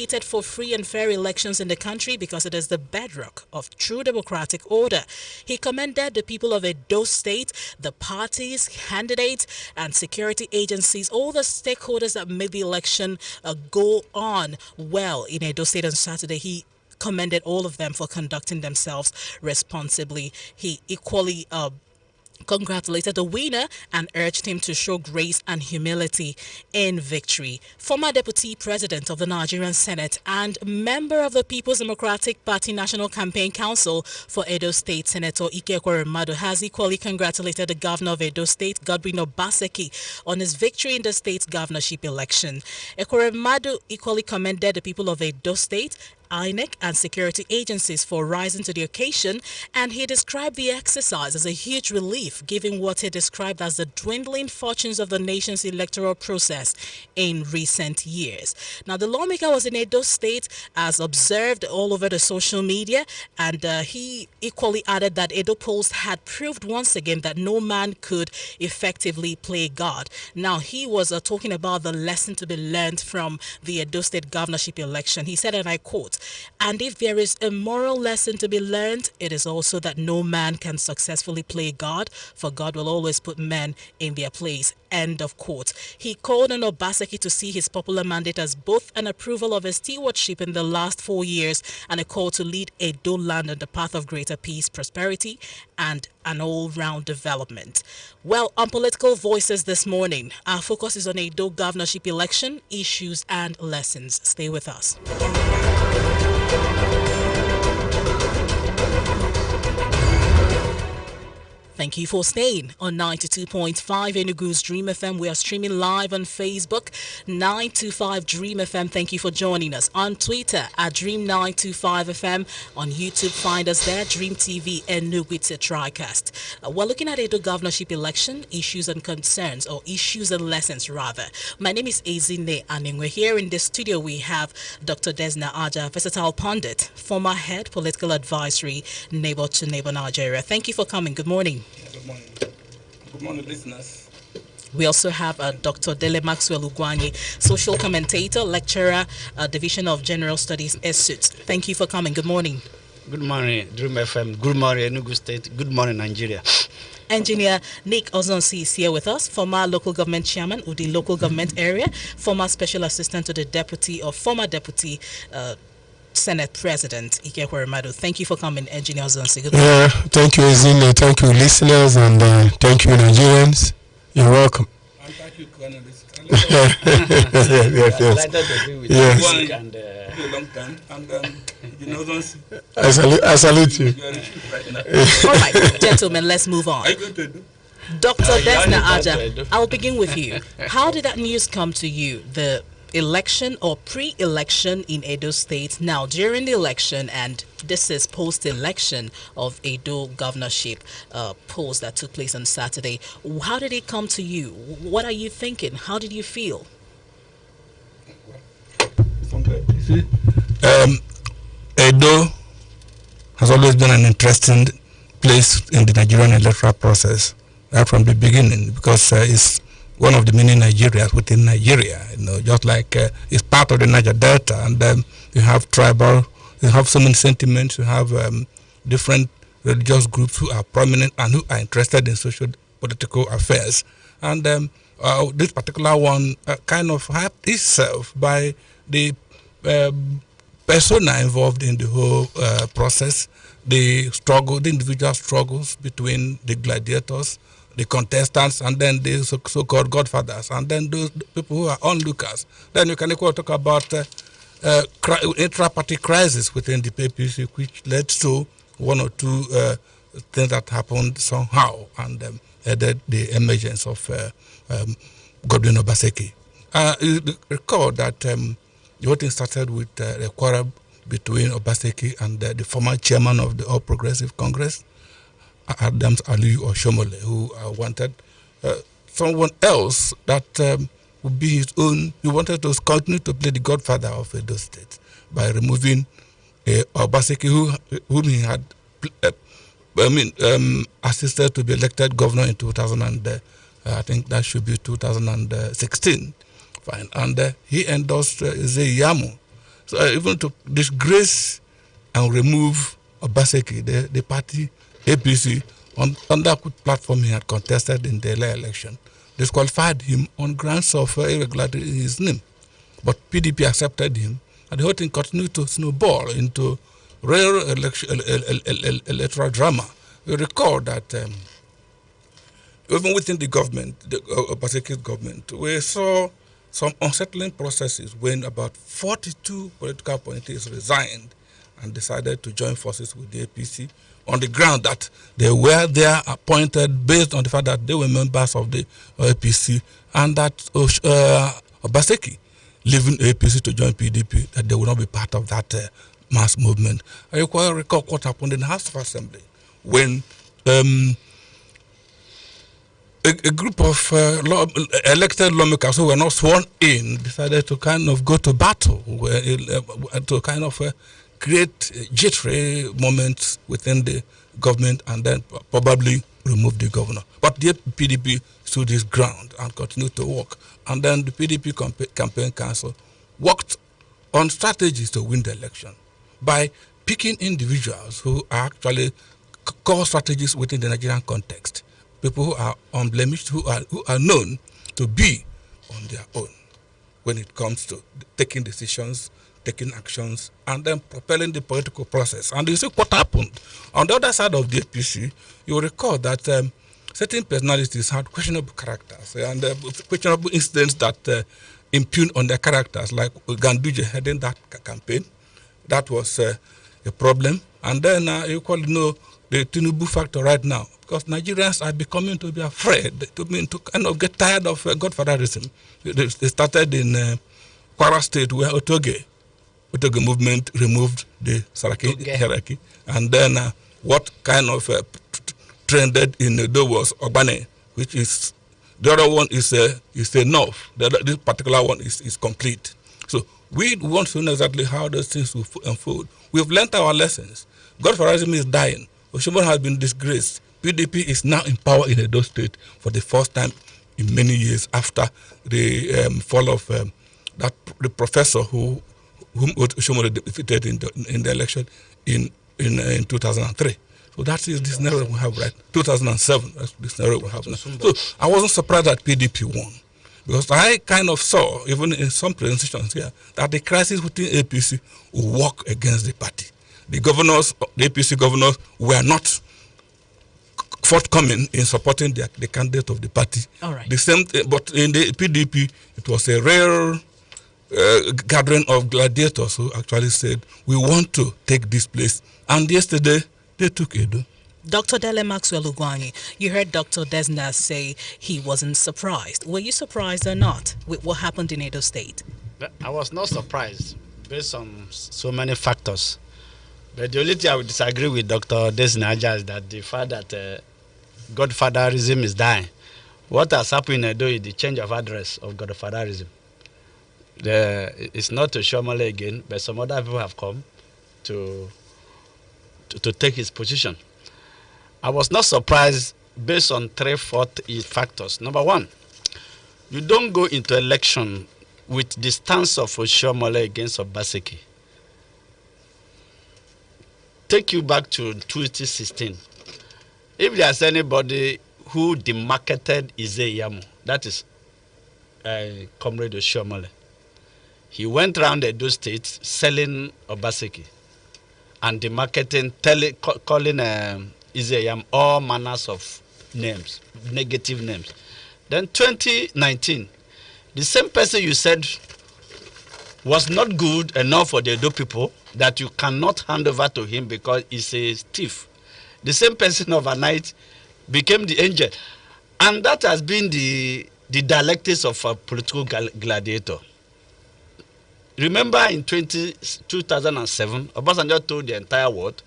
for free and fair elections in the country because it is the bedrock of true democratic order. He commended the people of Edo State, the parties, candidates, and security agencies, all the stakeholders that made the election go on well in Edo State on Saturday. He commended all of them for conducting themselves responsibly. He equally congratulated the winner and urged him to show grace and humility in victory. Former Deputy President of the Nigerian Senate and member of the People's Democratic Party National Campaign Council for Edo State, Senator Ike Ekweremadu, has equally congratulated the Governor of Edo State, Godwin Obaseki, on his victory in the state's governorship election. Ekweremadu equally commended the people of Edo State, INEC and security agencies for rising to the occasion, and he described the exercise as a huge relief given what he described as the dwindling fortunes of the nation's electoral process in recent years. Now, the lawmaker was in Edo State as observed all over the social media, and he equally added that Edo polls had proved once again that no man could effectively play God. Now, he was talking about the lesson to be learned from the Edo State governorship election. He said, and I quote, "And if there is a moral lesson to be learned, it is also that no man can successfully play God, for God will always put men in their place." End of quote. He called on Obaseki to see his popular mandate as both an approval of his stewardship in the last 4 years and a call to lead Edo land on the path of greater peace, prosperity, and an all-round development. Well, on Political Voices this morning, our focus is on Edo governorship election, issues, and lessons. Stay with us. Thank you for staying on 92.5 Enugu's Dream FM. We are streaming live on Facebook, 925 Dream FM. Thank you for joining us. On Twitter, at Dream925FM. On YouTube, find us there, Dream TV Enugu. It's a TriCast. We're looking at Edo governorship election, issues and concerns, or issues and lessons, rather. My name is Ezine Anning. We're here in the studio. We have Dr. Desna Aja, versatile pundit, former head political advisory, Neighbor to Neighbor Nigeria. Thank you for coming. Good morning. Good morning. Good morning, listeners. We also have Dr. Dele Maxwell Ugwanye, social commentator, lecturer, Division of General Studies, ESUT. Thank you for coming. Good morning. Good morning, Dream FM. Good morning, Enugu State. Good morning, Nigeria. Engineer Nick Ozonsi is here with us, former local government chairman, Udi local government area, former special assistant to the former deputy Senate President Ike Ekweremadu. Thank you for coming, Engineer Ozonsi. Thank you, Ezine. Thank you, listeners, and thank you, Nigerians. You're welcome. And thank you, Colonel. Yes. And a long time. And you know, I salute you. All right, gentlemen, let's move on. Dr. Desna Aja, I'll begin with you. How did that news come to you? The election or pre-election in Edo State, now during the election, and this is post-election of Edo governorship polls that took place on Saturday. How did it come to you? What are you thinking? How did you feel? Edo has always been an interesting place in the Nigerian electoral process right from the beginning, because it's one of the many Nigerias within Nigeria, just like it's part of the Niger Delta, and you have tribal, you have so many sentiments, you have different religious groups who are prominent and who are interested in social political affairs. And this particular one kind of hyped itself by the persona involved in the whole process, the individual struggles between the gladiators, the contestants, and then the so-called godfathers, and then those people who are onlookers. Then you can equally talk about intra-party crisis within the PPC, which led to one or two things that happened somehow, and the emergence of Godwin Obaseki. You recall that the whole thing started with a quarrel between Obaseki and the former chairman of the All Progressive Congress, Adams Aliyu Oshomole, who wanted someone else that would be his own. He wanted to continue to play the godfather of Edo State by removing Obaseki, whom he had assisted to be elected governor in 2000, and I think that should be 2016. Fine. And he endorsed Yamu. So even to disgrace and remove Obaseki, the party APC, on that platform he had contested in the election, disqualified him on grounds of irregularity in his name. But PDP accepted him, and the whole thing continued to snowball into real electoral drama. You recall that even within the government, the Obaseki's government, we saw some unsettling processes when about 42 political appointees resigned and decided to join forces with the APC on the ground that they were there appointed based on the fact that they were members of the APC, and that Obaseki leaving APC to join PDP, that they will not be part of that mass movement. I recall what happened in the House of Assembly when a group of elected lawmakers who were not sworn in decided to kind of go to battle, to kind of create jittery moments within the government and then probably remove the governor. But the PDP stood its ground and continued to work. And then the PDP campaign council worked on strategies to win the election by picking individuals who are actually core strategists within the Nigerian context, people who are unblemished, who are known to be on their own when it comes to taking decisions, taking actions, and then propelling the political process. And you see what happened. On the other side of the APC, you will recall that certain personalities had questionable characters and questionable incidents that impugn on their characters, like Ganduje heading that campaign. That was a problem. And then you know the Tinubu factor right now, because Nigerians are becoming to be afraid, to kind of get tired of godfatherism. They started in Kwara State, where Otoge movement removed the Saraki hierarchy, and then what kind of trended in Edo was Ogbane, which is the other one is a north. This particular one is complete. So we want to know exactly how those things will unfold. We've learned our lessons. Godfatherism is dying. Oshomon has been disgraced. PDP is now in power in Edo State for the first time in many years after the fall of the professor whom Oshomon defeated in the election in 2003. So that is the scenario we have, right? 2007, that's the scenario we have now. So I wasn't surprised that PDP won, because I kind of saw, even in some presentations here, that the crisis within APC will work against the party. The governors, the APC governors, were not forthcoming in supporting the candidate of the party. All right. The same, but in the PDP, it was a rare gathering of gladiators who actually said, we want to take this place. And yesterday, they took Edo. Dr. Dele Maxwell Ugwanyi, you heard Dr. Desna say he wasn't surprised. Were you surprised or not with what happened in Edo State? I was not surprised based on so many factors. But the only thing I would disagree with Dr. Desnaja is that the fact that godfatherism is dying. What has happened in Edo is the change of address of godfatherism. It's not to Shomole again, but some other people have come to take his position. I was not surprised based on 3-4 factors. Number one, you don't go into election with the stance of Oshomole against Obaseki. Take you back to 2016. If there's anybody who demarketed Ize-Iyamu, that is Comrade Oshomole. He went around Edo State selling Obaseki and demarketing, calling Ize-Iyamu all manners of names, negative names. Then 2019, the same person you said was not good enough for the Edo people, that you cannot hand over to him because he's a thief. The same person overnight became the angel. And that has been the dialectics of a political gladiator. Remember in 2007, Obasanjo told the entire world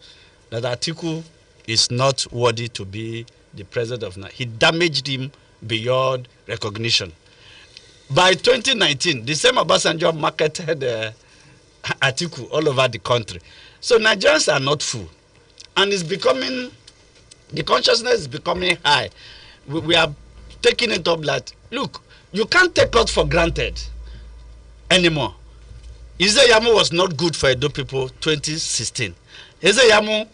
that Atiku is not worthy to be the president of Nigeria. He damaged him beyond recognition. By 2019, the same Obasanjo marketed Atiku all over the country. So Nigerians are not fool. And it's becoming, the consciousness is becoming high. We are taking it up that, look, you can't take us for granted anymore. Izeyamu was not good for Edo people 2016. Izeyamu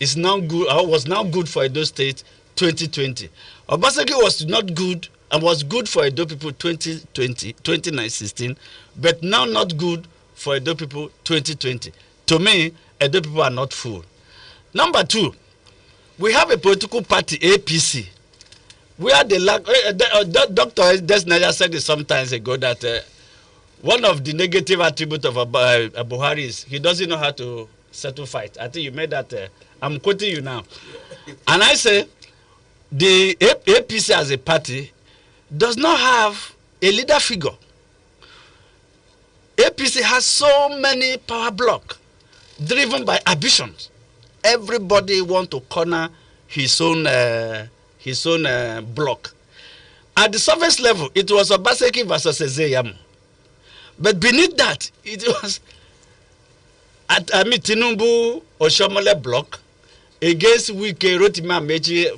is now good, was now good for Edo State 2020. Obaseki was not good and was good for Edo people 2016, but now not good for Edo people 2020. To me, Edo people are not fool. Number two, we have a political party, APC, where Dr. Desnaya said it some time ago that one of the negative attributes of Buhari is he doesn't know how to settle fight. I think you made that. I'm quoting you now. And I say the APC as a party does not have a leader figure. APC has so many power blocks driven by ambitions. Everybody want to corner his own block. At the surface level, it was Obaseki versus Ezeyamu. But beneath that, it was Tinubu Oshomole block against Wike Rotimi Amechi,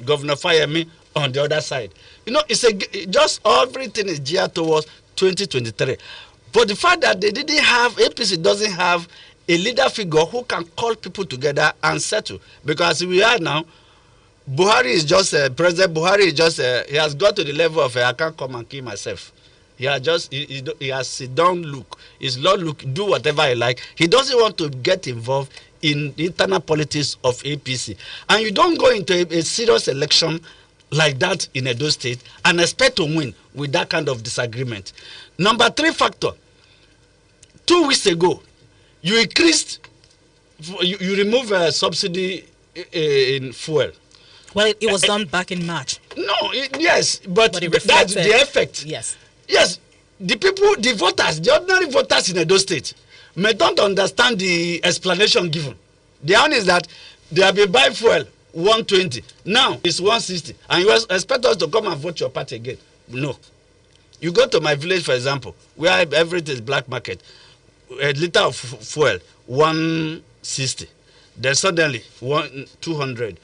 Governor Fayemi on the other side. You know, it's just everything is geared towards 2023. But the fact that they didn't have, APC doesn't have a leader figure who can call people together and settle. Because we are now, Buhari is just, President Buhari is just, he has got to the level of, I can't come and kill myself. He has just, he has sit down look. He's not look, do whatever he like. He doesn't want to get involved in the internal politics of APC. And you don't go into a serious election like that in Edo State and expect to win with that kind of disagreement. Number three factor, 2 weeks ago, you increased, you remove a subsidy in fuel. Well, it was done back in March. No, yes, but that's the effect. Yes. Yes, the people, the voters, the ordinary voters in Edo State may don't understand the explanation given. The one is that they have been buying fuel 120. Now it's 160. And you expect us to come and vote your party again. No. You go to my village, for example, where everything is black market. A liter of fuel, 160. Then suddenly, 200.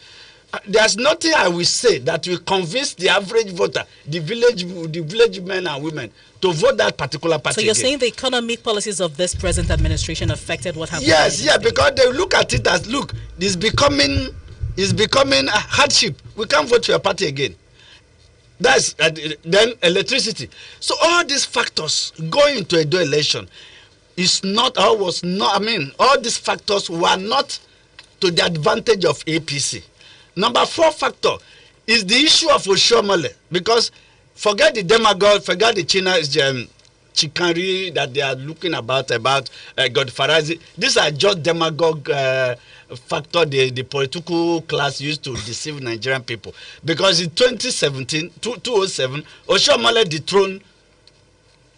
There's nothing I will say that will convince the average voter, the village men and women, to vote that particular party. So you're again. saying the economic policies of this present administration affected what happened? Yes, yeah, because they look at it as, look, it's becoming a hardship. We can't vote for your party again. That's then electricity. So all these factors going into a election is not, or was not, all these factors were not to the advantage of APC. Number 4 factor is the issue of Oshomole, because forget the demagogue, forget the chicanery that they are looking about Godfarazi. These are just demagogue factor the political class used to deceive Nigerian people. Because in 2007, Oshomole dethroned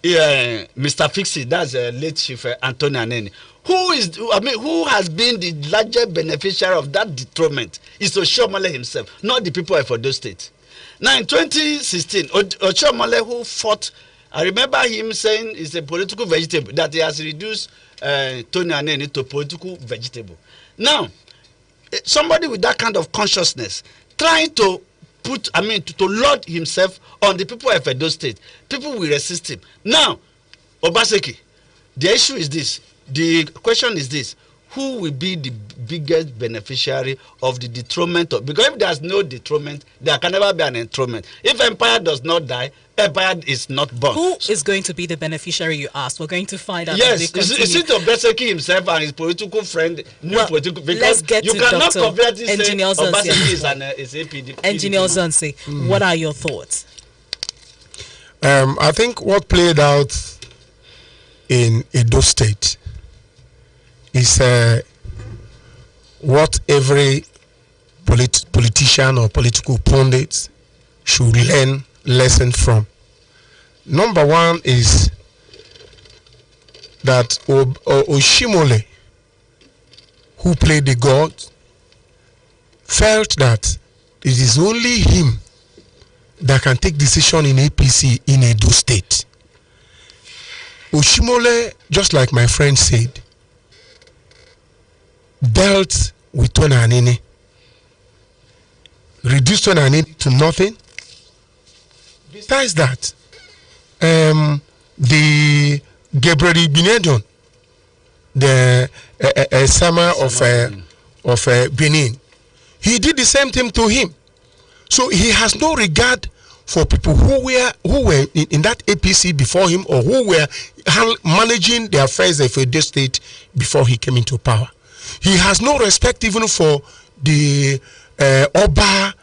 Mr. Fixie, that's late Chief Anthony Aneni. Who has been the largest beneficiary of that dethronement is Oshomole himself, not the people of Edo State. Now in 2016, Oshomole, who fought, I remember him saying he's a political vegetable, that he has reduced Tony Aneni to political vegetable. Now, somebody with that kind of consciousness trying to to load himself on the people of Edo State, people will resist him. Now, Obaseki, the issue is this. The question is this: who will be the biggest beneficiary of the dethronement? Because if there's no dethronement, there can never be an enthronement. If empire does not die, empire is not born. Who is going to be the beneficiary, you asked? We're going to find out. Yes, is it Obaseki himself and his political friend? Political, because let's get you to cannot Dr. compare this Engineer Obaseki is APD. Engineer Zonse, what are your thoughts? I think what played out in Edo State is what every politician or political pundit should learn lesson from. Number one is that Oshimole, who played the god, felt that it is only him that can take decision in APC in Edo State. Oshimole, just like my friend said, dealt with Tony Anini, reduced Tony Anini to nothing. Besides that, the Gabriel Binedon, the summer of Benin. He did the same thing to him. So he has no regard for people who were in that APC before him, or who were managing the affairs of Edo State before he came into power. He has no respect even for the Oba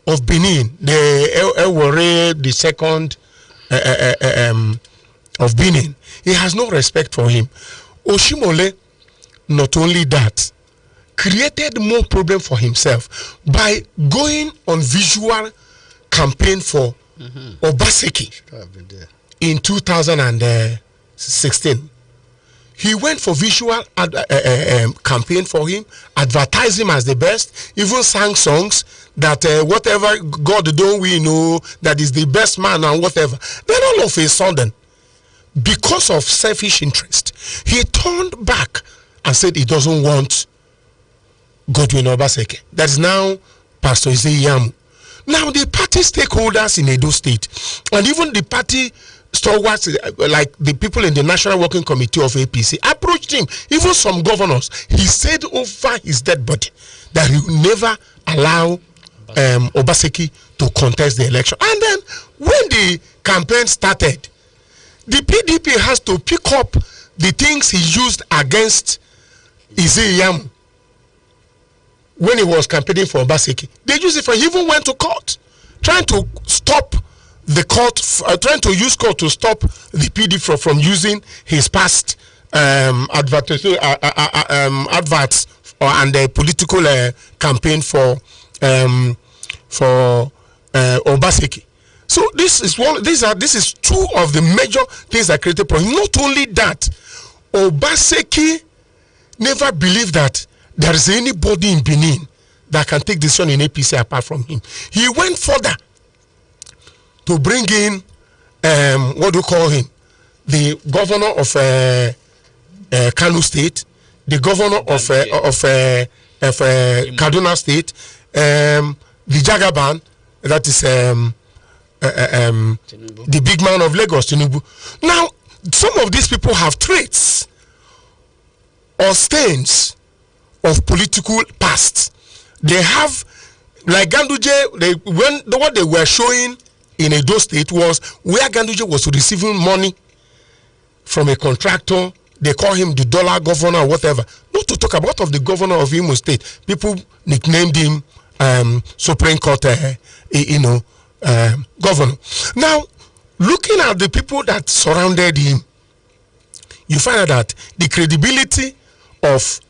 of Benin, the Ewore the second of Benin. He has no respect for him. Oshimole, not only that, created more problem for himself by going on visual campaign for Obaseki in 2016. He went for visual campaign for him, advertised him as the best, even sang songs that whatever God don't we know, that is the best man and whatever. Then all of a sudden, because of selfish interest, he turned back and said he doesn't want Godwin Obaseki. That's now Pastor Izeyamu. Now the party stakeholders in Edo State, and even the party stalwarts, like the people in the National Working Committee of APC, approached him. Even some governors, he said over his dead body that he will never allow Obaseki to contest the election. And then when the campaign started, the PDP has to pick up the things he used against Izeyamu when he was campaigning for Obaseki. They used it for, he even went to court, trying to stop the court, trying to use court to stop the PDP from using his past adverts and the political campaign for Obaseki. So this is two of the major things that created problem. Not only that, Obaseki never believed that there is anybody in Benin that can take decision in APC apart from him. He went further to bring in what do you call him? The governor of Kano State, the governor of Kaduna State, the Jagaban, that is the big man of Lagos, Tinubu. Now, some of these people have traits or stains of political past. They have, like Ganduje, what they were showing in Edo State was where Ganduje was receiving money from a contractor. They call him the dollar governor or whatever. Not to talk about of the governor of Imo State. People nicknamed him Supreme Court, governor. Now, looking at the people that surrounded him, you find out that the credibility of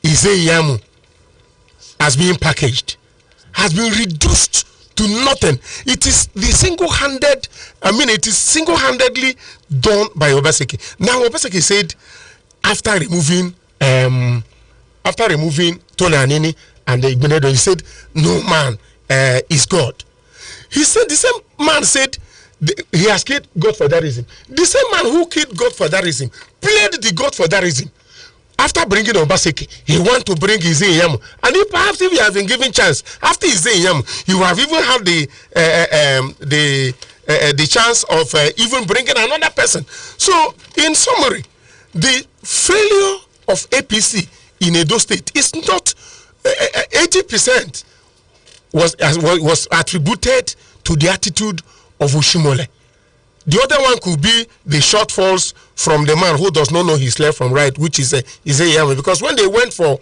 Izeyamu has been packaged, has been reduced to nothing. It is single-handedly done by Obaseki. Now Obaseki said after removing Tony Anini and the Igbeneghu, he said no man is God. He said the same man said he has killed God for that reason. The same man who killed God for that reason played the God for that reason. After bringing Obaseki, he want to bring Izeyamu, and perhaps if he has been given chance after Izeyamu, he would have even had the chance of even bringing another person. So, in summary, the failure of APC in Edo State is not 80% was attributed to the attitude of Oshimole. The other one could be the shortfalls from the man who does not know his left from right, which is Izeyamu. Because when they went for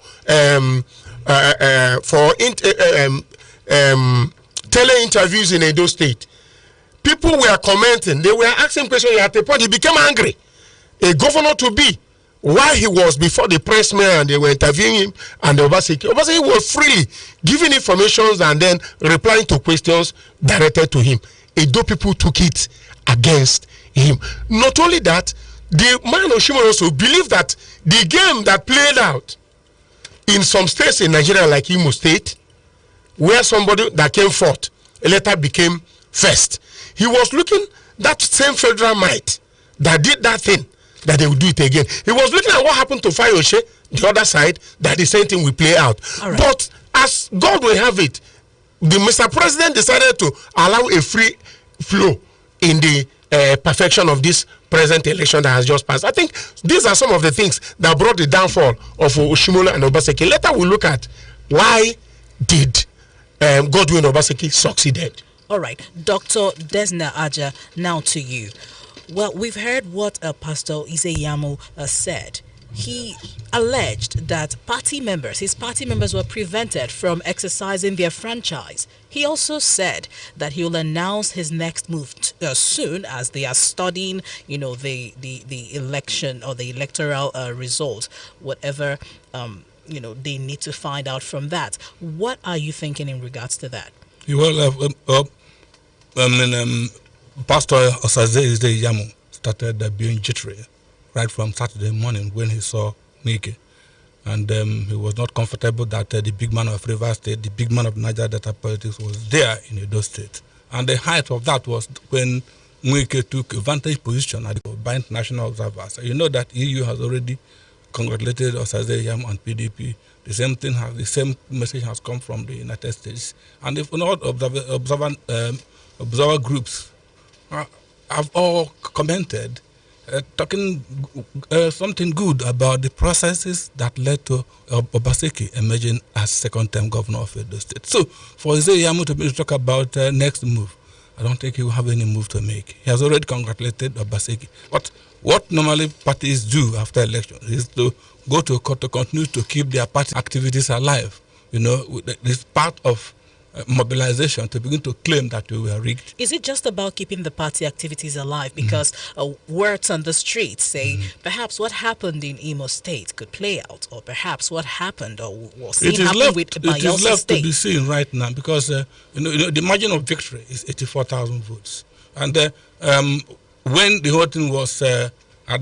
tele interviews in Edo State, people were commenting. They were asking questions. At a point, he became angry. A governor to be, while he was before the pressman and they were interviewing him, and Obaseki was freely giving information and then replying to questions directed to him. Edo people took it against him. Not only that, the man Oshimole also believed that the game that played out in some states in Nigeria, like Imo State, where somebody that came fourth later became first, he was looking that same federal might that did that thing, that they would do it again. He was looking at what happened to Fayoshe, the other side, that the same thing will play out. Right. But as God will have it, the Mr. President decided to allow a free flow in the perfection of this present election that has just passed. I think these are some of the things that brought the downfall of Oshimole and Obaseki. Later we'll look at why did Godwin Obaseki succeeded. All right, Dr. Desna Aja, now to you. Well, we've heard what Pastor Izeyamu said. He alleged that his party members were prevented from exercising their franchise. He also said that he will announce his next move soon, as they are studying, the election or the electoral results, whatever, they need to find out from that. What are you thinking in regards to that? Pastor Osaze Yamu started being jittery right from Saturday morning when he saw Mike. And he was not comfortable that the big man of Rivers State, the big man of Niger Delta politics was there in Edo State. And the height of that was when Mwike took a vantage position by international observers. You know that EU has already congratulated Osaze Yamu and PDP. The same message has come from the United States. And if not observer groups have all commented, talking something good about the processes that led to Obaseki emerging as second-term governor of Edo State. So, for Izeyamu to talk about next move, I don't think he will have any move to make. He has already congratulated Obaseki. But what normally parties do after election is to go to court to continue to keep their party activities alive. This part of mobilization to begin to claim that we were rigged. Is it just about keeping the party activities alive? Because words on the street say perhaps what happened in Imo State could play out, or perhaps what happened or was seen happen with Bayelsa State. It is left to be seen right now, because the margin of victory is 84,000 votes, and when the whole thing was at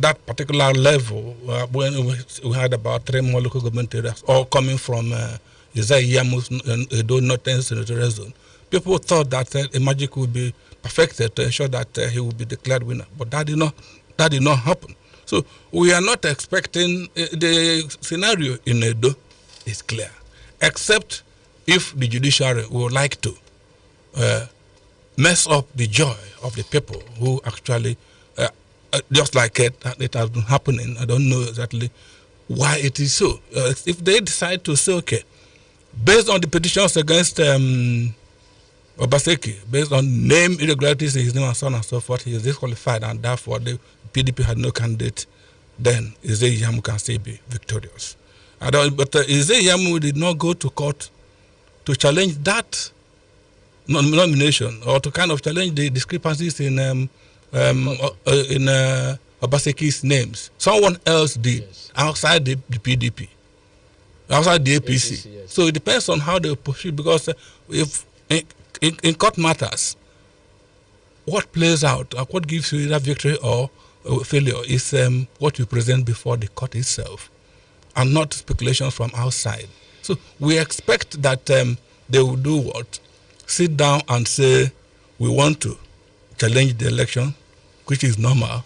that particular level, when we had about 3 more local government areas, all coming from Izeyamu's Edo Northern Senatorial Zone, people thought that a magic would be perfected to ensure that he would be declared winner. But that did not happen. So we are not expecting the scenario in Edo is clear, except if the judiciary would like to mess up the joy of the people who actually, just like it has been happening. I don't know exactly why it is so. If they decide to say, okay, based on the petitions against Obaseki, based on name irregularities in his name and so on and so forth, he is disqualified, and therefore the PDP had no candidate, then Izeyamu can still be victorious. But Izeyamu did not go to court to challenge that nomination, or to kind of challenge the discrepancies in Obaseki's names. Someone else did, outside the PDP. Outside the APC. Yes. So it depends on how they proceed, because if in court matters, what plays out, what gives you either victory or failure is what you present before the court itself, and not speculations from outside. So we expect that they will do what? Sit down and say, we want to challenge the election, which is normal,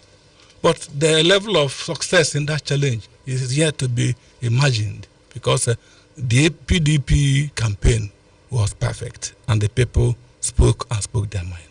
but the level of success in that challenge is yet to be imagined, because the PDP campaign was perfect, and the people spoke their minds.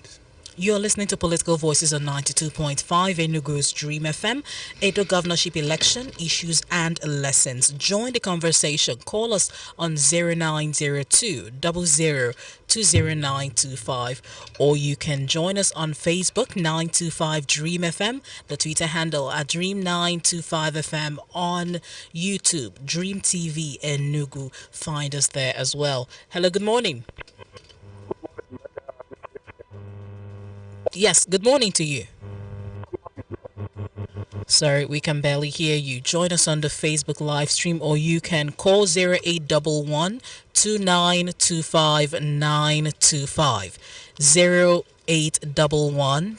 You're listening to Political Voices on 92.5 Enugu's Dream FM. Edo Governorship election issues and lessons. Join the conversation. Call us on 0902 00200925, or you can join us on Facebook 925 Dream FM, the Twitter handle at Dream925FM, on YouTube Dream TV Enugu. Find us there as well. Hello, good morning. Yes, good morning to you. Sorry, we can barely hear you. Join us on the Facebook live stream, or you can call 0811 2925 925. 0811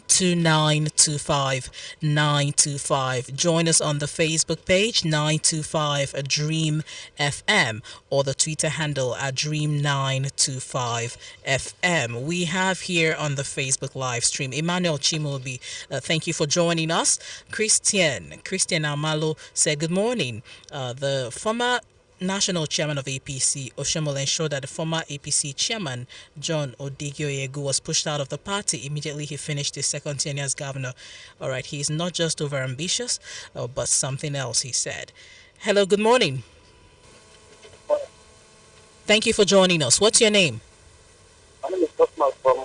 2925 925. Join us on the Facebook page 925 Dream FM, or the Twitter handle at Dream 925 FM. We have here on the Facebook live stream Emmanuel Chimobi. Thank you for joining us. Christian Amalo said good morning. The former national chairman of APC, Oshomole, ensured that the former APC chairman, John Odigioyegu, was pushed out of the party immediately he finished his second tenure as governor. All right, he's not just overambitious, but something else, he said. Hello, good morning. Thank you for joining us. What's your name? My name is Cosmos from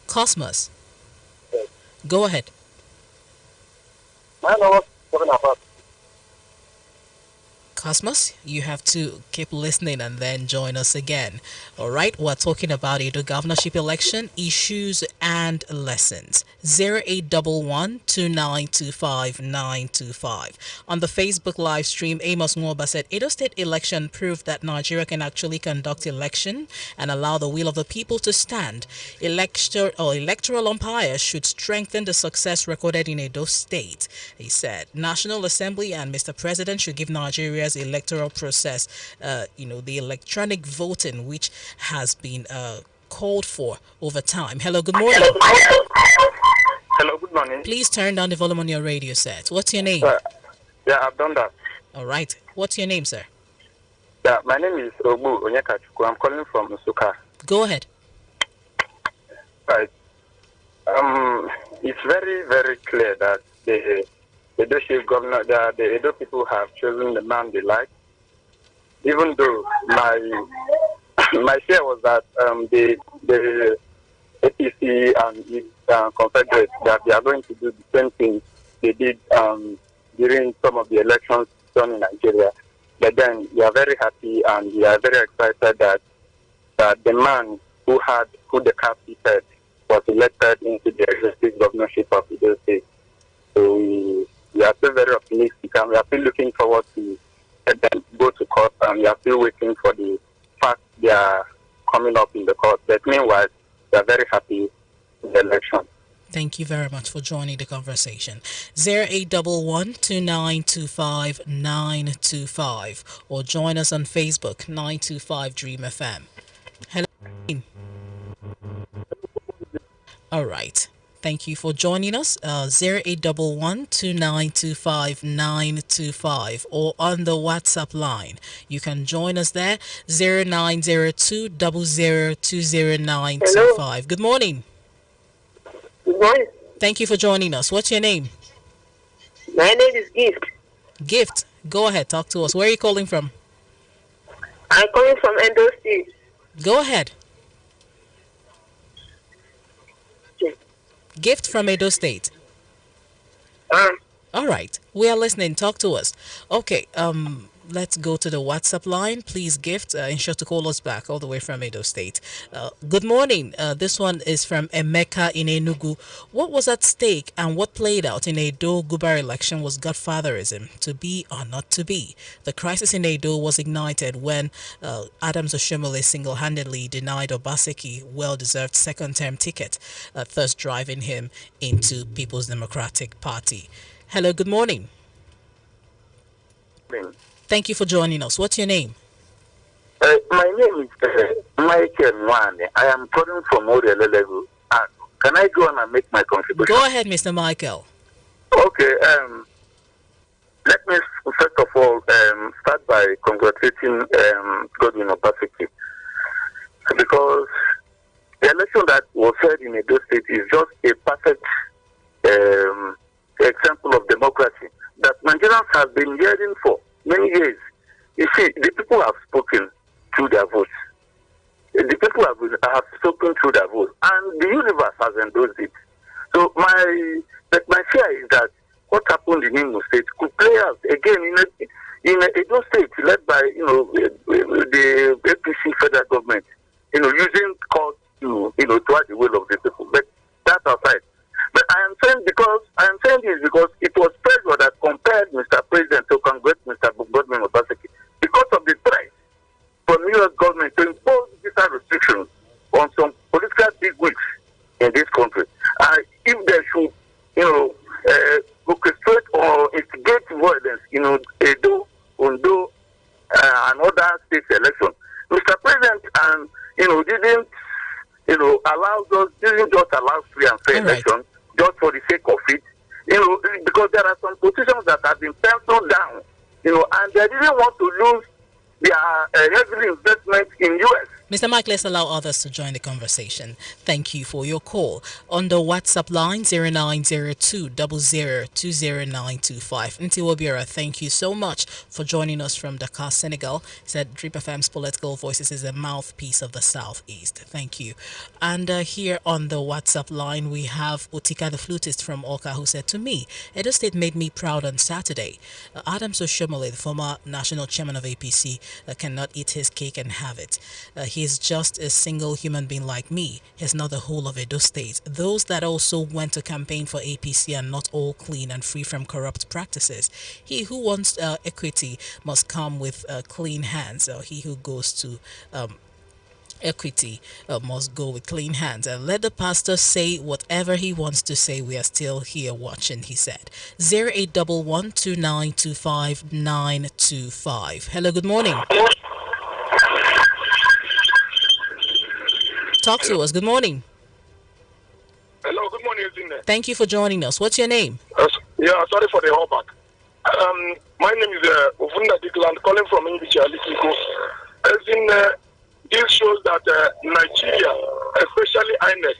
Cosmos. Yes. Go ahead. I know what's talking about. Cosmos, you have to keep listening and then join us again. All right, we're talking about the governorship election issues and lessons. 0811-2925-925. On the Facebook live stream, Amos Nwoba said Edo State election proved that Nigeria can actually conduct election and allow the will of the people to stand. Electoral umpires should strengthen the success recorded in Edo State, he said. National Assembly and Mr. President should give Nigeria's electoral process, the electronic voting, which has been called for over time. Hello, good morning. Hello, good morning. Please turn down the volume on your radio set. What's your name? Yeah, I've done that. All right. What's your name, sir? Yeah, my name is Obu Onyekachuku. I'm calling from Nsukka. Go ahead. Right. It's very, very clear that the Edo State governor, the Edo people have chosen the man they like. Even though my fear was that the APC and its Confederate, that they are going to do the same thing they did during some of the elections done in Nigeria. But then we are very happy and we are very excited that the man who the cap said was elected into the executive governorship of Edo State. So we are still very optimistic and we are still looking forward to let them go to court, and we are still waiting for the fact they are coming up in the court. But meanwhile, we are very happy with the election. Thank you very much for joining the conversation. 0811-2925-925 or join us on Facebook, 925 Dream FM. Hello. All right. Thank you for joining us. 0811-2925-925 or on the WhatsApp line. You can join us there, 0902-0020-925. Good morning. Good morning. Thank you for joining us. What's your name? My name is Gift. Gift. Go ahead. Talk to us. Where are you calling from? I'm calling from Edo State. Go ahead. Gift from Edo State. All right. We are listening. Talk to us. Okay. Let's go to the WhatsApp line. Please, Gift, ensure to call us back all the way from Edo State. Good morning. This one is from Emeka in Enugu. What was at stake and what played out in Edo Gubar election was godfatherism, to be or not to be. The crisis in Edo was ignited when Adams Oshomole single-handedly denied Obaseki well-deserved second-term ticket, thus driving him into People's Democratic Party. Hello, good morning. Thank you for joining us. What's your name? My name is Michael Nwane. I am calling from Orelelegu. Can I go on and make my contribution? Go ahead, Mr. Michael. Okay. Let me first of all start by congratulating Godwin Obaseki, because the election that was held in Edo State is just a perfect example of democracy that Nigerians have been yearning for many years. You see, the people have spoken through their votes. The people have spoken through their votes, and the universe has endorsed it. So my fear is that what happened in Imo State could play out again in Edo State, led by the APC federal government, using courts to to add the will of the people. But that's aside. But I am saying this because it was pressure that compelled Mr. President to congratulate Mr. Godwin Obaseki because of the threat from New York government to impose visa restrictions on some political bigwigs in this country. If they should, orchestrate or instigate violence, Edo, Ondo, and other state elections, Mr. President didn't just allow free and fair elections just for the sake of it. Because there are some positions that have been penciled down and they didn't want to lose their heavily investment in US. Mr. Mike, let's allow others to join the conversation. Thank you for your call. On the WhatsApp line, 0902 0020 Ntiwobiora, thank you so much for joining us from Dakar, Senegal. Said Drip FM's Political Voices is a mouthpiece of the Southeast. Thank you. And here on the WhatsApp line, we have Otika, the flutist from Oka, who said to me, Edo State made me proud on Saturday. Adam Soshomole, the former national chairman of APC, cannot eat his cake and have it. He's just a single human being like me. He's not the whole of Edo State. Those that also went to campaign for APC are not all clean and free from corrupt practices. He who wants equity must come with clean hands. He who goes to equity must go with clean hands, and let the pastor say whatever he wants to say. We are still here watching, he said. 0811-2925-925. Hello, good morning. Talk to us. Good morning. Hello, good morning, Ezinne. Thank you for joining us. What's your name? Sorry for the callback. My name is Ovunda Dikland, calling from English. This shows that Nigeria, especially INEC,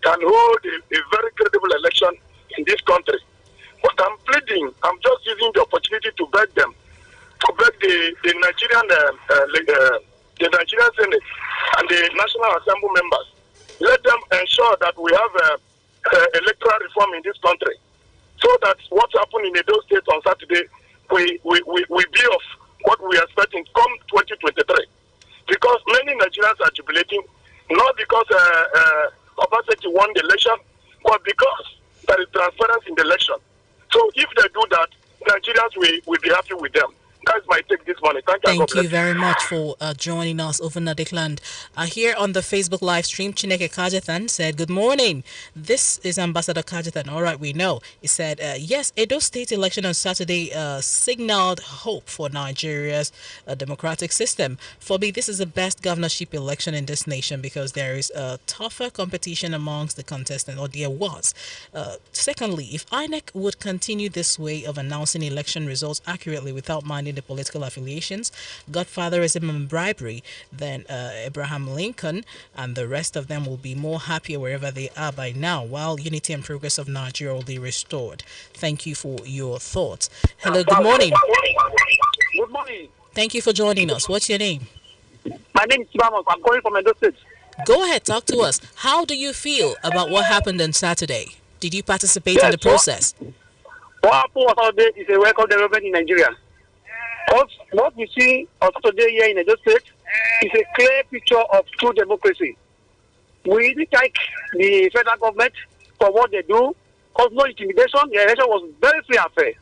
can hold a very credible election in this country. But I'm just using the opportunity to beg them, to beg the Nigerian Senate and the National Assembly members. Let them ensure that we have electoral reform in this country, so that what happened in Edo State on Saturday, we be of what we are expecting come 2023. Because many Nigerians are jubilating, not because Obaseki won the election, but because there is transparency in the election. So if they do that, Nigerians will be happy with them. That's my take this morning. Thank you very much for joining us over Nadikland. Here on the Facebook live stream, Chineke Kajathan said, good morning. This is Ambassador Kajathan. All right, we know. He said, yes, Edo State election on Saturday signaled hope for Nigeria's democratic system. For me, this is the best governorship election in this nation because there is a tougher competition amongst the contestants, or there was. Secondly, if INEC would continue this way of announcing election results accurately without minding the political affiliations, godfatherism and bribery, then Abraham Lincoln and the rest of them will be more happier wherever they are by now, while unity and progress of Nigeria will be restored. Thank you for your thoughts. Hello, good morning. Good morning. Thank you for joining us. What's your name? My name is Sibamos. I'm calling from Edo State. Go ahead, talk to us. How do you feel about what happened on Saturday? Did you participate in the process? What happened on Saturday is a record development in Nigeria. What we see on Saturday here in Edo State is a clear picture of true democracy. We really thank the federal government for what they do, because no intimidation. The election was very free and fair.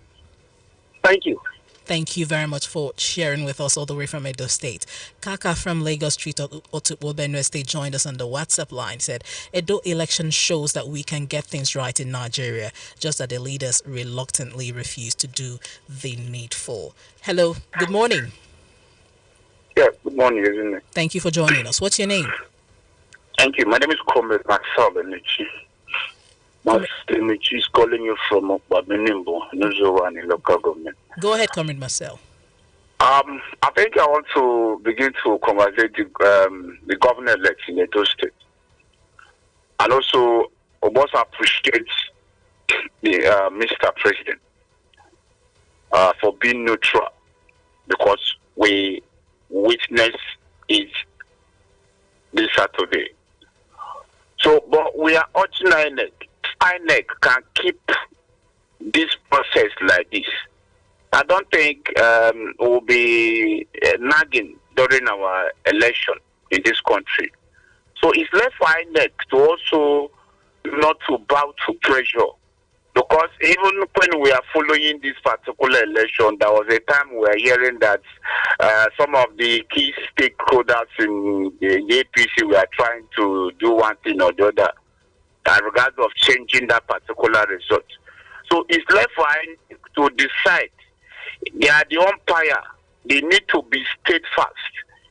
Thank you. Thank you very much for sharing with us all the way from Edo State. Kaka from Lagos Street, Otukbo, Benue State joined us on the WhatsApp line, said, Edo election shows that we can get things right in Nigeria, just that the leaders reluctantly refuse to do the needful. Hello, good morning. Yeah, good morning, isn't it? Thank you for joining us. What's your name? Thank you. My name is Comrade Marcel Benici. Benici is calling you from Babenimbo, Nuzowani local government. Go ahead, Comrade Marcel. I think I want to begin to congratulate the governor-elect in Edo State. And also appreciate the Mr. President for being neutral, because we witnessed it this Saturday. So, but we are urging INEC can keep this process like this. I don't think we'll be nagging during our election in this country. So it's left for INEC to also not to bow to pressure. Because even when we are following this particular election, there was a time we were hearing that some of the key stakeholders in the APC were trying to do one thing or the other in regards of changing that particular result. So it's left for INEC to decide. They are the umpire. They need to be steadfast.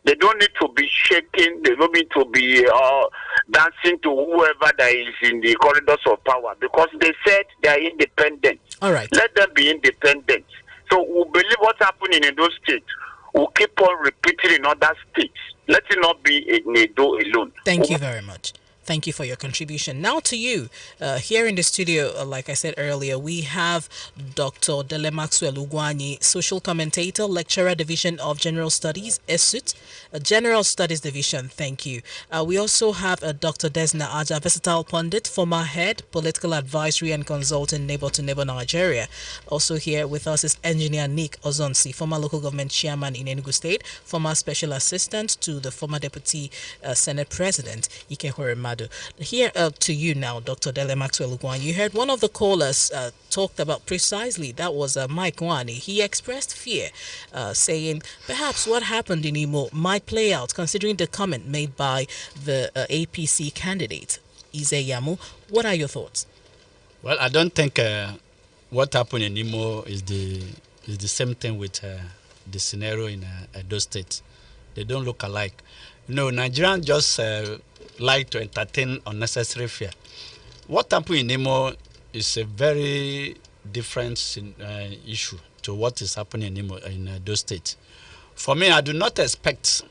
They don't need to be shaking. They don't need to be dancing to whoever that is in the corridors of power, because they said they are independent. All right. Let them be independent. So we believe what happened in Edo State will keep on repeating in other states. Let it not be in Edo alone. Thank you very much. Thank you for your contribution. Now to you, here in the studio, like I said earlier, we have Dr. Dele Maxwell Ugwani, social commentator, lecturer, Division of General Studies, ESUT, General Studies Division. Thank you. We also have Dr. Desna Aja, versatile pundit, former head, political advisory and consultant, Neighbor to Neighbor Nigeria. Also here with us is Engineer Nick Ozonsi, former local government chairman in Enugu State, former special assistant to the former deputy Senate President, Ike Horemadu. Here to you now, Dr. Dele Maxwell Ugwani. You heard one of the callers talked about precisely, that was Mike Wani. He expressed fear, saying perhaps what happened in Imo might play out, considering the comment made by the APC candidate, Ize Yamu. What are your thoughts? Well, I don't think what happened in Imo is the same thing with the scenario in Edo State. They don't look alike. No, Nigerians just like to entertain unnecessary fear. What happened in Imo is a very different issue to what is happening in Imo in those states. For me, I do not expect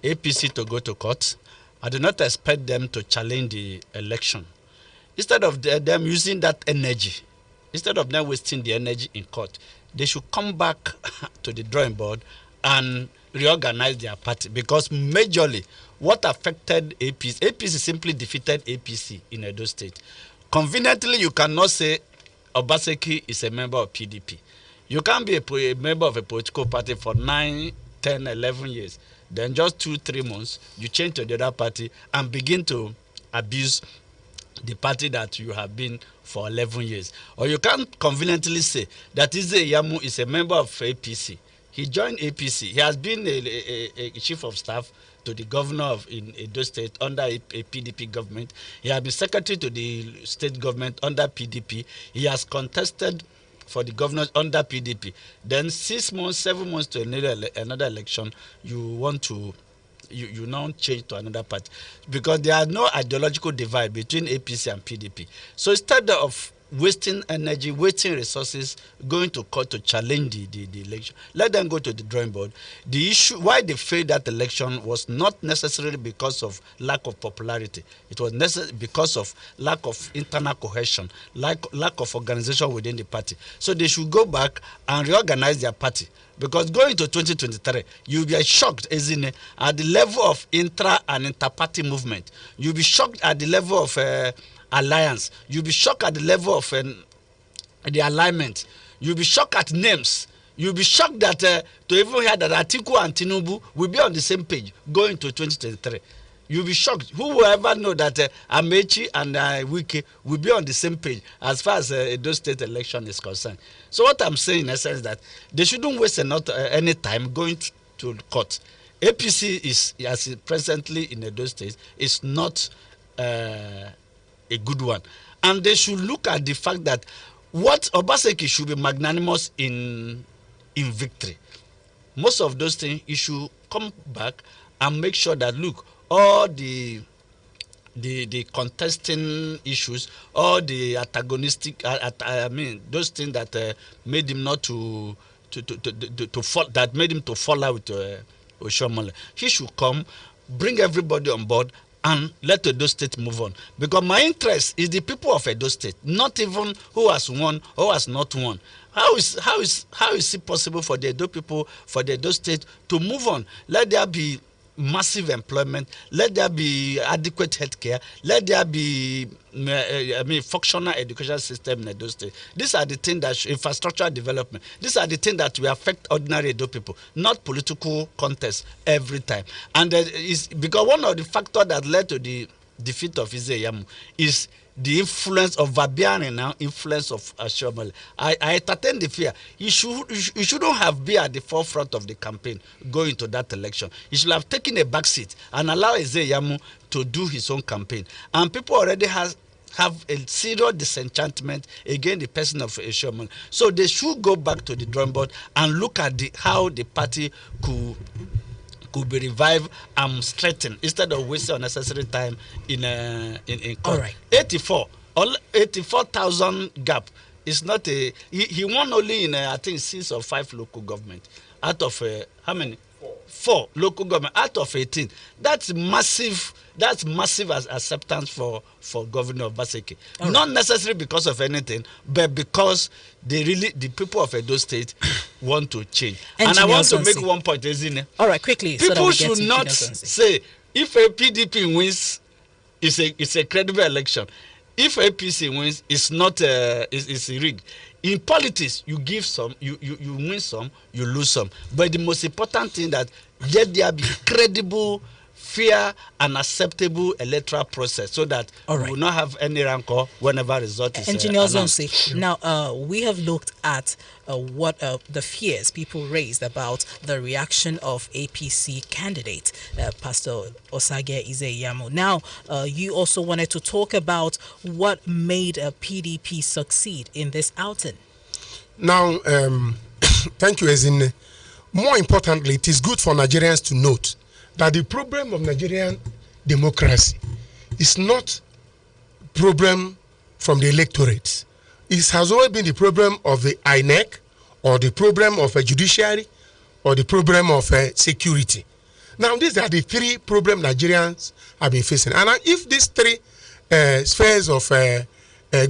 APC to go to court. I do not expect them to challenge the election. Instead of them using that energy, instead of them wasting the energy in court, they should come back to the drawing board and reorganize their party, because majorly what affected APC simply defeated APC in Edo State. Conveniently, you cannot say Obaseki is a member of PDP. You can't be a member of a political party for 9, 10, 11 years. Then just 2-3 months, you change to the other party and begin to abuse the party that you have been for 11 years. Or you can't conveniently say that Ize Yamu is a member of APC. He joined APC. He has been a chief of staff to the governor of in Edo State under a PDP government. He has been secretary to the state government under PDP. He has contested for the governor under PDP. Then 6 months, 7 months to another election, you want to you now change to another party, because there are no ideological divide between APC and PDP. So instead of wasting energy, wasting resources, going to court to challenge the election, let them go to the drawing board. The issue why they failed that election was not necessarily because of lack of popularity. It was because of lack of internal cohesion, lack of organization within the party. So they should go back and reorganize their party. Because going to 2023, you'll be shocked, isn't it, at the level of intra and inter-party movement. You'll be shocked at the level of alliance. You'll be shocked at the level of the alignment. You'll be shocked at names. You'll be shocked that to even hear that Atiku and Tinubu will be on the same page going to 2023. You'll be shocked. Who will ever know that Amechi and Wike will be on the same page as far as Edo State election is concerned? So what I'm saying in essence is that they shouldn't waste any time going to court. APC is, as presently in Edo State, is not a good one. And they should look at the fact that what Obaseki should be magnanimous in victory. Most of those things, you should come back and make sure that, look, all the contesting issues, all the antagonistic, those things that made him not to fall, that made him to fall out with Oshomole. He should come, bring everybody on board, and let Edo State move on. Because my interest is the people of Edo State, not even who has won or has not won. How is it possible for the Edo people, for the Edo State to move on? Let there be massive employment, let there be adequate healthcare, let there be functional education system in Edo State. These are the things that infrastructure development. These are the things that will affect ordinary Edo people, not political contests every time. And is because one of the factors that led to the defeat of Ize Yamu is the influence of Vabiani now, influence of Ashomale. I entertain the fear. You shouldn't have been at the forefront of the campaign going to that election. You should have taken a back seat and allow Ize Yamu to do his own campaign. And people already have a serious disenchantment against the person of Ashomale. So they should go back to the drawing board and look at how the party could be revived and strengthened instead of wasting unnecessary time in court. All right. 84,000 gap It's not a. He won only in I think 6 or 5 local government out of how many? 4 local government out of 18. That's massive. That's massive as acceptance for Governor Obaseki. Not necessarily because of anything, but because the people of Edo State want to change. And I want to make one point, Ezine. All right, quickly. People should not say if a PDP wins, it's a credible election. If APC wins, it's not it's rigged. In politics, you give some, you win some, you lose some. But the most important thing that there be credible, fair, and acceptable electoral process, so that we will not have any rancor whenever result is Engineer announced. Zonsi, now we have looked at what the fears people raised about the reaction of APC candidate Pastor Osage Izeyamo. Now you also wanted to talk about what made PDP succeed in this outing. Now, thank you, Ezine. More importantly, it is good for Nigerians to note that the problem of Nigerian democracy is not problem from the electorate. It has always been the problem of the INEC, or the problem of a judiciary, or the problem of security. Now, these are the 3 problems Nigerians have been facing. And if these 3 spheres of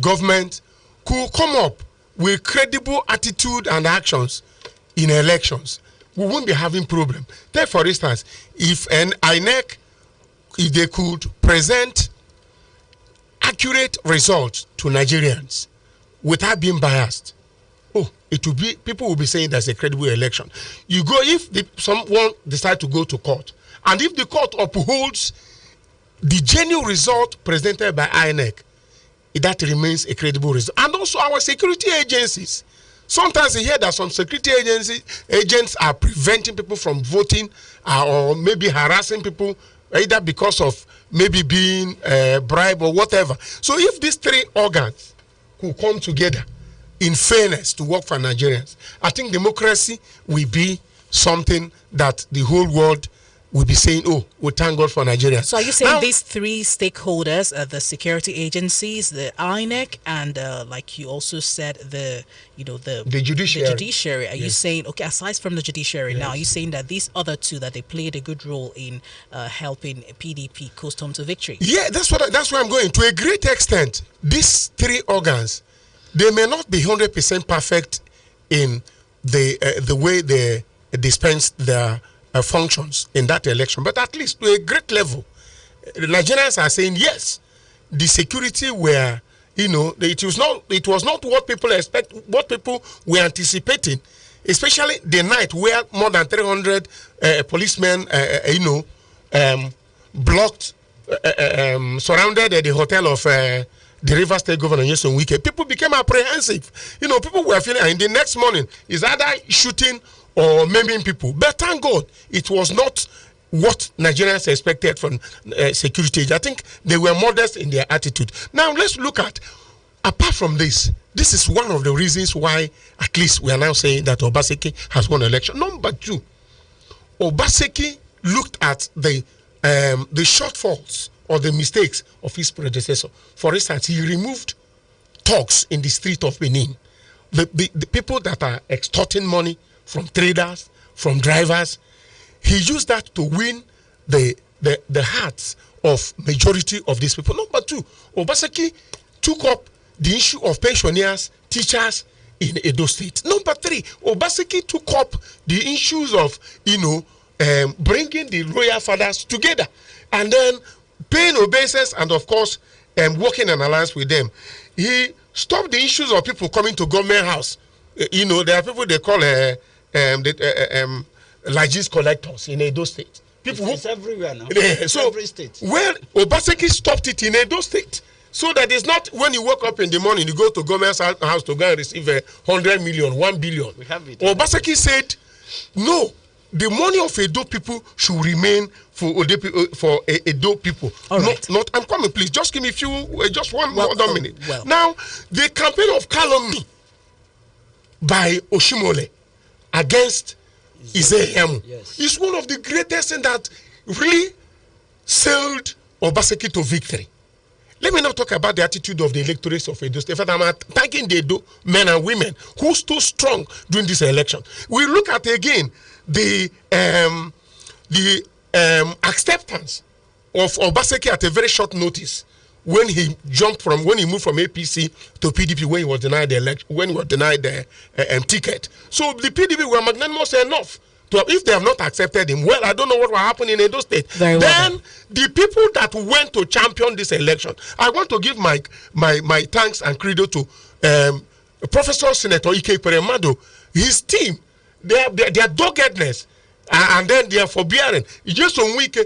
government could come up with credible attitude and actions in elections, we won't be having problem. Take, for instance, if an INEC, if they could present accurate results to Nigerians without being biased, it will be, people will be saying that's a credible election. You go, if someone decide to go to court, and if the court upholds the genuine result presented by INEC, that remains a credible result. And also our security agencies. Sometimes you hear that some security agents are preventing people from voting or maybe harassing people, either because of maybe being bribed or whatever. So if these 3 organs could come together in fairness to work for Nigerians, I think democracy will be something that the whole world will be saying, we thank God for Nigeria. So are you saying now, these 3 stakeholders, the security agencies, the INEC, and like you also said, the judiciary. The judiciary. Are you saying, okay, aside from the judiciary, now are you saying that these other 2 that they played a good role in helping PDP coast home to victory? Yeah, that's where I'm going. To a great extent, these 3 organs, they may not be 100% perfect in the way they dispense their functions in that election, but at least to a great level, Nigerians are saying yes, the security were, it was not what people expect, what people were anticipating, especially the night where more than 300 policemen, blocked, surrounded the hotel of the River State Governor Nyesom Wike. People became apprehensive. People were feeling, and the next morning is either shooting or maiming people. But thank God, it was not what Nigerians expected from security. I think they were modest in their attitude. Now, let's look at, apart from this is one of the reasons why, at least we are now saying that Obaseki has won election. Number 2, Obaseki looked at the shortfalls or the mistakes of his predecessor. For instance, he removed thugs in the street of Benin. The people that are extorting money from traders, from drivers, he used that to win the hearts of majority of these people. Number 2, Obaseki took up the issue of pensioners, teachers in Edo State. Number 3, Obaseki took up the issues of, bringing the royal fathers together and then paying obeisance and, of course, working an alliance with them. He stopped the issues of people coming to government house. There are people they call largest collectors in Edo State. People it's everywhere now. So every state. Well, Obaseki stopped it in Edo State, so that it's not when you wake up in the morning you go to government house to go and receive 100 million, 1 billion. We have it. Obaseki said, no, the money of Edo people should remain for Edo people. All right. Not. I'm coming, please. Just give me just one more minute. Well. Now, the campaign of calumny by Oshimole against Izeyamo is one of the greatest things that really sailed Obaseki to victory. Let me not talk about the attitude of the electorates of Edo State. In fact, I'm thanking the Edo men and women who stood strong during this election. We look at again the acceptance of Obaseki at a very short notice when he moved from APC to PDP when he was denied the election, when he was denied the ticket. So the PDP were magnanimous enough. If they have not accepted him, well, I don't know what will happen in Edo State. Then the people that went to champion this election, I want to give my thanks and credit to Professor Senator Ike Peremado, his team, their doggedness, and then their forbearance. Just on week,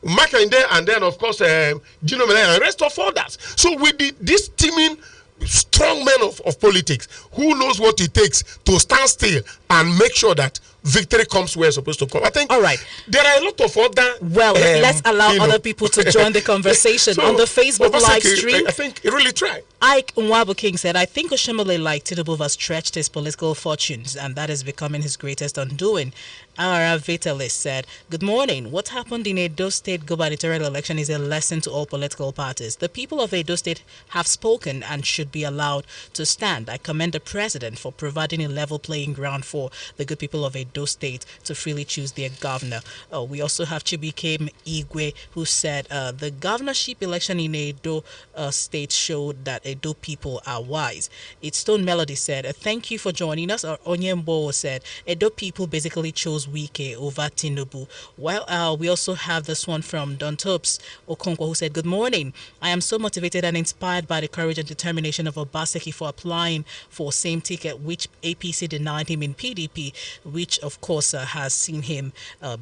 Makinde, and then of course Gino Mele and the rest of others. So with this teaming strong men of politics who knows what it takes to stand still and make sure that victory comes where it's supposed to come. I think there are a lot of other let's allow other people to join the conversation. So, on the Facebook live stream, I think he really tried. Ike Nwabu King said, I think Oshimole, like Tinubu, has stretched his political fortunes, and that is becoming his greatest undoing. Ara Vitalis said, good morning. What happened in Edo State gubernatorial election is a lesson to all political parties. The people of Edo State have spoken and should be allowed to stand. I commend the president for providing a level playing ground for the good people of Edo State to freely choose their governor. We also have Chibuike Igwe, who said the governorship election in Edo State showed that Edo people are wise. It's Stone Melody said, thank you for joining us. Or Onyembo said, Edo people basically chose Wike over Tinubu. Well, we also have this one from Don Topes Okonkwo, who said, good morning. I am so motivated and inspired by the courage and determination of Obaseki for applying for same ticket, which APC denied him in PDP, which of course has seen him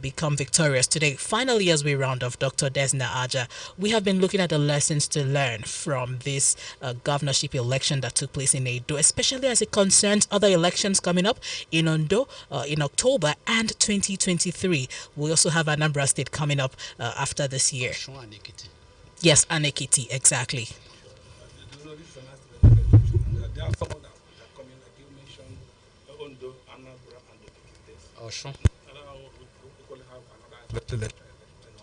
become victorious today. Finally, as we round off, Dr. Desna Aja, we have been looking at the lessons to learn from this governorship election that took place in Edo, especially as it concerns other elections coming up in Ondo in October and 2023. We also have Anambra State coming up after this year. Yes, Anekiti, exactly. There are some that are coming, like you mentioned, Ondo, Anambra, and the states. Oshun. We equally have another elected in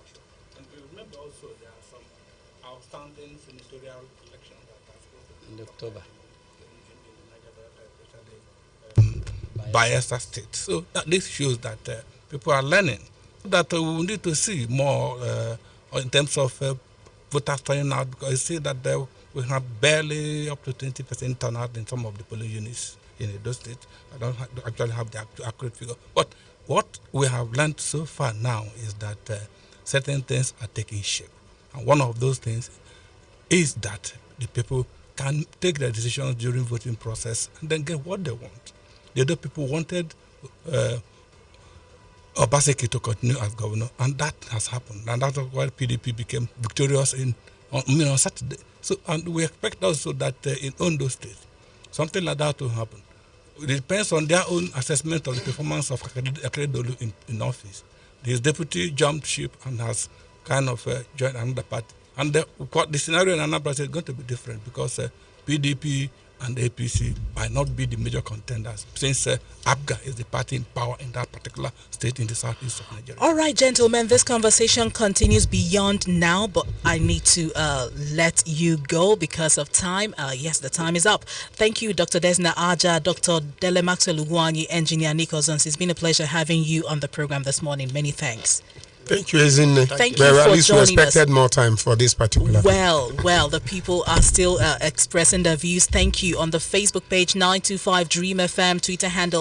Oshun. And we remember also there are some outstanding senatorial elections that are supposed to be in October. Bayelsa State. So this shows that people are learning. That we need to see more in terms of voters turning out, because you see that we have barely up to 20% turnout in some of the polling units in Edo State. I don't actually have the accurate figure. But what we have learned so far now is that certain things are taking shape. And one of those things is that the people can take their decisions during voting process and then get what they want. The other people wanted Obaseki to continue as governor, and that has happened. And that's why PDP became victorious on Saturday. So, and we expect also that in Ondo State, something like that will happen. It depends on their own assessment of the performance of Akeredolu in office. His deputy jumped ship and has kind of joined another party. And the scenario in Anambra is going to be different because PDP and APC might not be the major contenders since APGA is the party in power in that particular state in the southeast of Nigeria. All right, gentlemen, this conversation continues beyond now, but I need to let you go because of time. Yes, the time is up. Thank you, Dr. Desna Aja, Dr. Dele Maxwell Ugwanyi, Engineer Nicholson. It's been a pleasure having you on the program this morning. Many thanks. Thank you, Ezine. Thank you for at least joining we expected us. more time for this particular. Well, the people are still expressing their views. Thank you. On the Facebook page, 925 Dream FM, Twitter handle